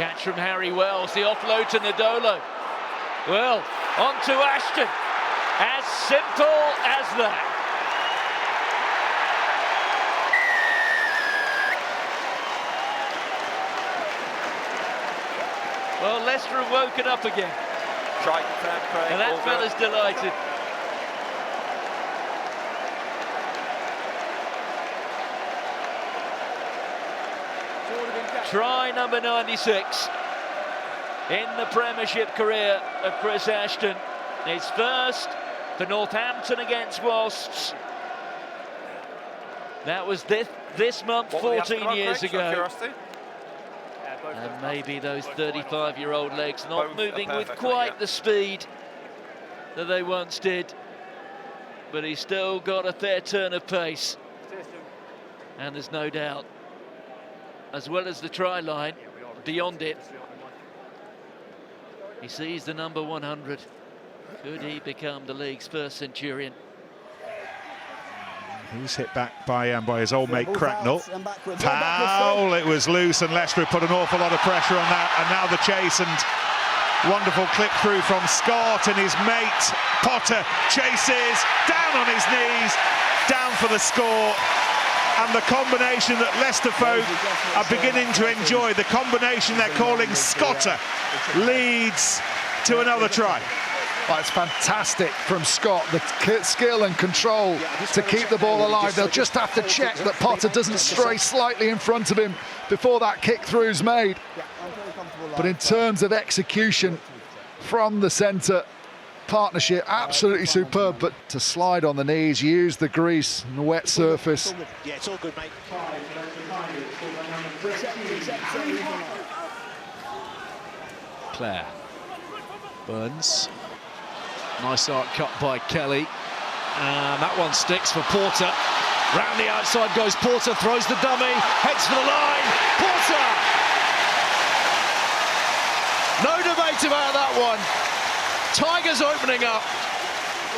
Catch from Harry Wells, the offload to Nadolo. Well, on to Ashton. As simple as that. Well, Leicester have woken up again. And that fella's delighted. Try number 96 in the Premiership career of Chris Ashton. His first for Northampton against Wasps. That was this month, 14 years ago. And maybe those 35-year-old legs not moving with quite the speed that they once did. But he's still got a fair turn of pace. And there's no doubt, as well as the try line, beyond it, he sees the number 100. Could he become the league's first centurion? He's hit back by his old mate Cracknell. Foul, it was loose, and Leicester put an awful lot of pressure on that. And now the chase, and wonderful clip through from Scott, and his mate Potter chases, down on his knees, down for the score. And the combination that Leicester folk are beginning to enjoy, the combination they're calling Scotter, leads to another try. Oh, it's fantastic from Scott, the skill and control to keep the ball alive. They'll just have to check that Potter doesn't stray slightly in front of him before that kick through's made. But in terms of execution from the centre, partnership absolutely superb, but to slide on the knees, use the grease and the wet surface. Yeah, it's all good, mate. Claire. Burns. Nice arc cut by Kelly. And that one sticks for Porter. Round the outside goes Porter, throws the dummy, heads for the line. Porter! No debate about that one. Tigers opening up.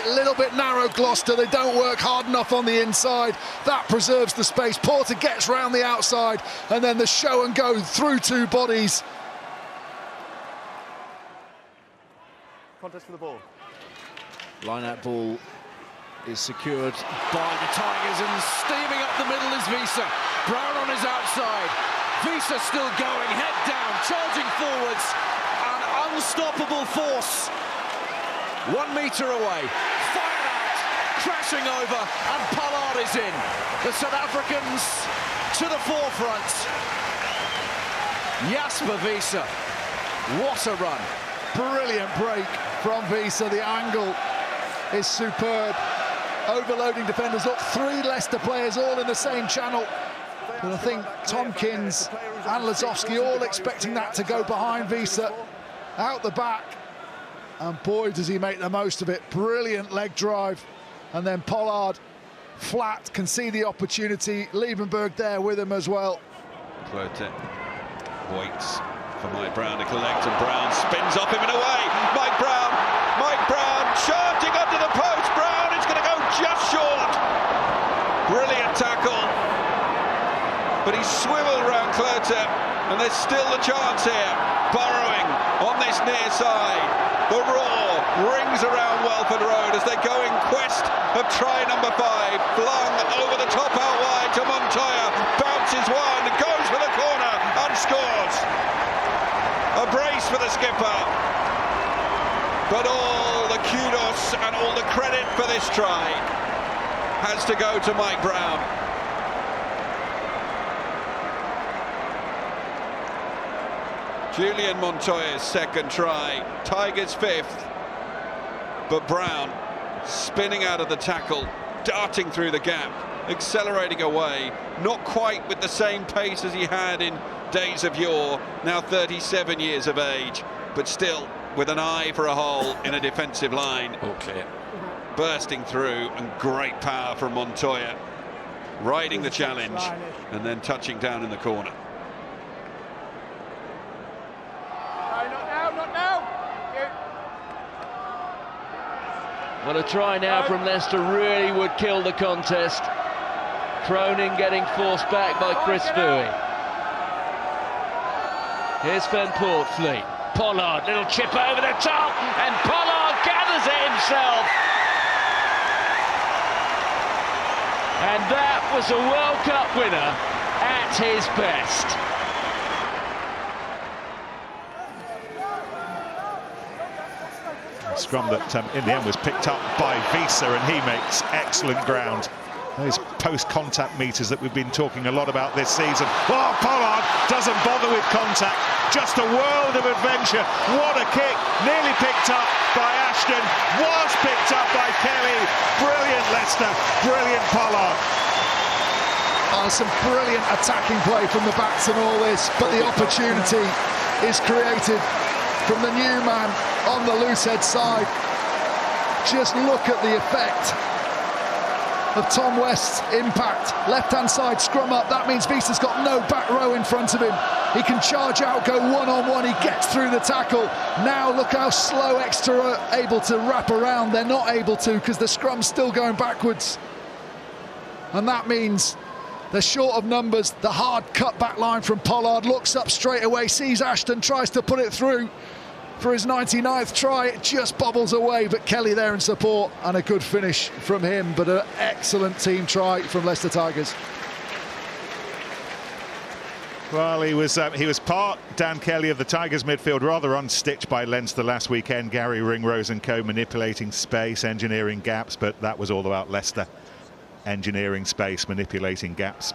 A little bit narrow Gloucester, they don't work hard enough on the inside. That preserves the space. Porter gets round the outside, and then the show and go through two bodies. Contest for the ball. Line-out ball is secured by the Tigers, and steaming up the middle is Visa. Brown on his outside. Visa still going, head down, charging forwards. An unstoppable force. 1 metre away. Fired out, crashing over, and Pollard is in. The South Africans to the forefront. Jasper Visa. What a run. Brilliant break from Visa. The angle is superb. Overloading defenders. Look, 3 Leicester players all in the same channel. And I think Tompkins and Lazowski all expecting that to go behind Visa. Out the back. And boy, does he make the most of it. Brilliant leg drive. And then Pollard, flat, can see the opportunity. Liebenberg there with him as well. Cloete waits for Mike Brown to collect, and Brown spins off him and away. Mike Brown charging under the post. Brown is going to go just short. Brilliant tackle. But he's swiveled round Cloete, and there's still a chance here. Burrowing on this near side. The roar rings around Welford Road as they go in quest of try number 5. Flung over the top out wide to Montoya. Bounces one, goes for the corner and scores. A brace for the skipper. But all the kudos and all the credit for this try has to go to Mike Brown. Julian Montoya's second try, Tigers 5th, but Brown spinning out of the tackle, darting through the gap, accelerating away, not quite with the same pace as he had in days of yore, now 37 years of age, but still with an eye for a hole in a defensive line. All clear. Bursting through, and great power from Montoya, riding the challenge and then touching down in the corner. Well, a try now from Leicester really would kill the contest. Cronin getting forced back by Chris Bowie. Here's Van Portfleet. Pollard, little chip over the top, and Pollard gathers it himself. And that was a World Cup winner at his best. Scrum that in the end was picked up by Visa, and he makes excellent ground. Those post-contact meters that we've been talking a lot about this season. Oh, Pollard doesn't bother with contact. Just a world of adventure. What a kick. Nearly picked up by Ashton. Was picked up by Kelly. Brilliant Leicester. Brilliant Pollard. Some brilliant attacking play from the backs and all this, but the opportunity is created from the new man on the loosehead side. Just look at the effect of Tom West's impact. Left-hand side scrum up. That means Visa's got no back row in front of him. He can charge out, go one-on-one. He gets through the tackle. Now look how slow Exeter are able to wrap around. They're not able to because the scrum's still going backwards. And that means they're short of numbers. The hard cut back line from Pollard, looks up straight away, sees Ashton, tries to put it through for his 99th try. It just bobbles away, but Kelly there in support, and a good finish from him, but an excellent team try from Leicester Tigers. Well, he was part Dan Kelly of the Tigers midfield, rather unstitched by Leinster last weekend. Gary Ringrose and co manipulating space, engineering gaps, but that was all about Leicester. Engineering space, manipulating gaps.